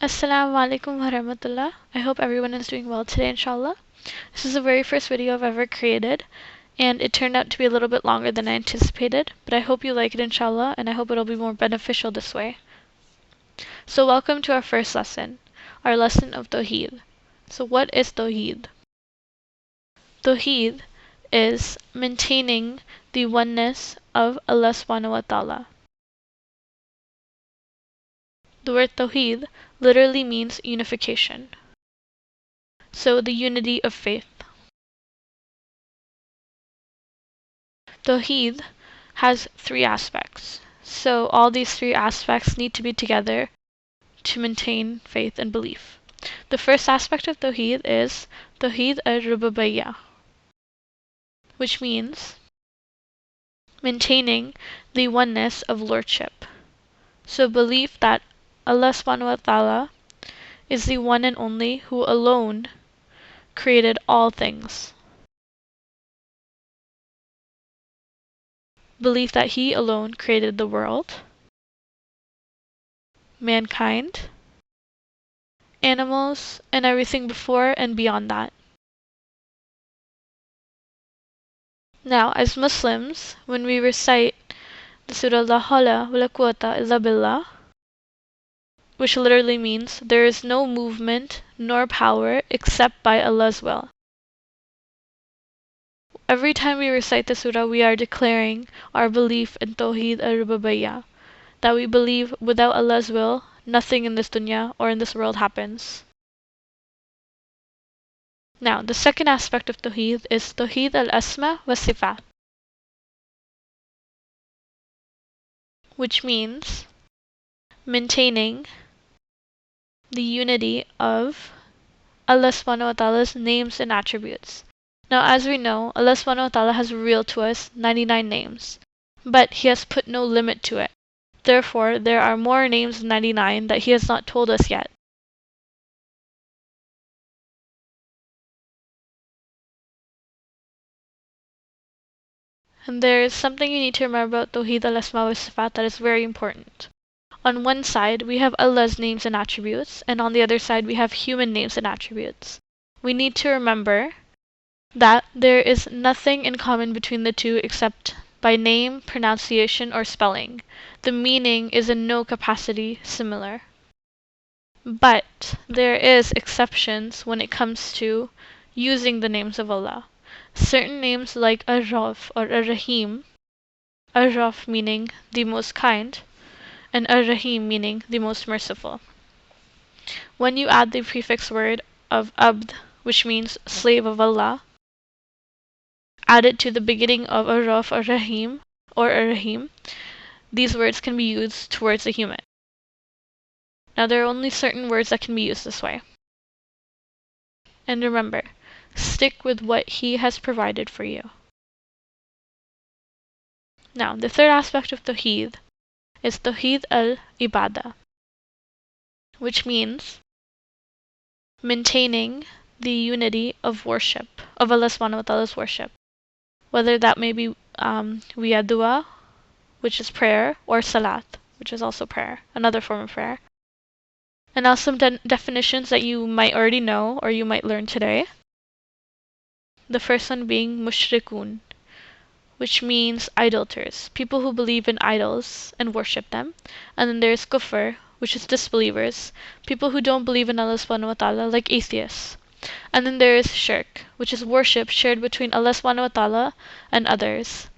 AsalamAlaikum wa Ramutullah. I hope everyone is doing well today, inshallah. This is the very first video I've ever created, and it turned out to be a little bit longer than I anticipated, but I hope you like it, inshallah, and I hope it'll be more beneficial this way. So welcome to our first lesson, our lesson of Tawhid. So what is Tawhid? Tawhid is maintaining the oneness of Allah subhanahu wa ta'ala. The word Tawhid literally means unification. So the unity of faith. Tawhid has three aspects. So all these three aspects need to be together to maintain faith and belief. The first aspect of Tawhid is Tawhid Ar-Rububbiyah, which means maintaining the oneness of lordship. So belief that Allah subhanahu wa ta'ala is the one and only who alone created all things. Belief that He alone created the world, mankind, animals, and everything before and beyond that. Now, as Muslims, when we recite the Surah La Hawla wa la Quwwata illa Billah, which literally means there is no movement nor power except by Allah's will. Every time we recite the surah, we are declaring our belief in Tawhid Ar-Rububbiyah, that we believe without Allah's will, nothing in this dunya or in this world happens. Now, the second aspect of Tawhid is Tawhid Al-Asma wa Sifat, which means maintaining the unity of Allah subhanahu wa ta'ala's names and attributes. Now, as we know, Allah subhanahu wa ta'ala has revealed to us 99 names, but He has put no limit to it. Therefore, there are more names than 99 that He has not told us yet. And there is something you need to remember about Tawhid al-Asma wa Sifat that is very important. On one side, we have Allah's names and attributes, and on the other side, we have human names and attributes. We need to remember that there is nothing in common between the two except by name, pronunciation, or spelling. The meaning is in no capacity similar. But there is exceptions when it comes to using the names of Allah. Certain names like Ar-Rauf or Ar-Rahim, Ar-Rauf meaning the most kind, and Ar-Rahim meaning the most merciful. When you add the prefix word of Abd, which means slave of Allah, add it to the beginning of Ar-Rauf or Rahim or Ar-Rahim, these words can be used towards a human. Now there are only certain words that can be used this way. And remember, stick with what He has provided for you. Now, the third aspect of Tawhid is Tawhid Al-Ibadah, which means maintaining the unity of worship, of Allah subhanahu wa ta'ala's worship. Whether that may be via dua, which is prayer, or salat, which is also prayer, another form of prayer. And now some definitions that you might already know or you might learn today. The first one being mushrikun, which means idolaters, people who believe in idols and worship them. And then there's kufr, which is disbelievers, people who don't believe in Allah subhanahu wa ta'ala, like atheists. And then there is shirk, which is worship shared between Allah subhanahu wa ta'ala and others,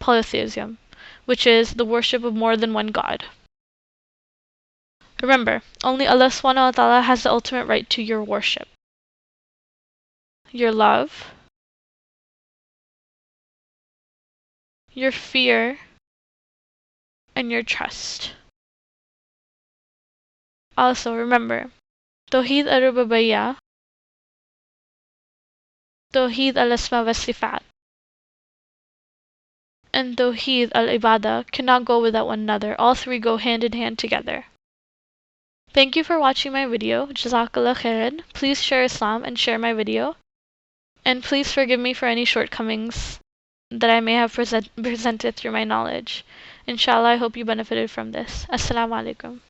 polytheism, which is the worship of more than one God. Remember, only Allah subhanahu wa ta'ala has the ultimate right to your worship, your love, your fear, and your trust. Also remember, Tawhid Ar-Rububbiyah, Tawhid Al-Asma wa Sifat, and Tawhid Al-Ibadah cannot go without one another. All three go hand in hand together. Thank you for watching my video. Jazak Khairan. Please share Islam and share my video. And please forgive me for any shortcomings that I may have presented through my knowledge. Inshallah, I hope you benefited from this. AsalamAlaikum.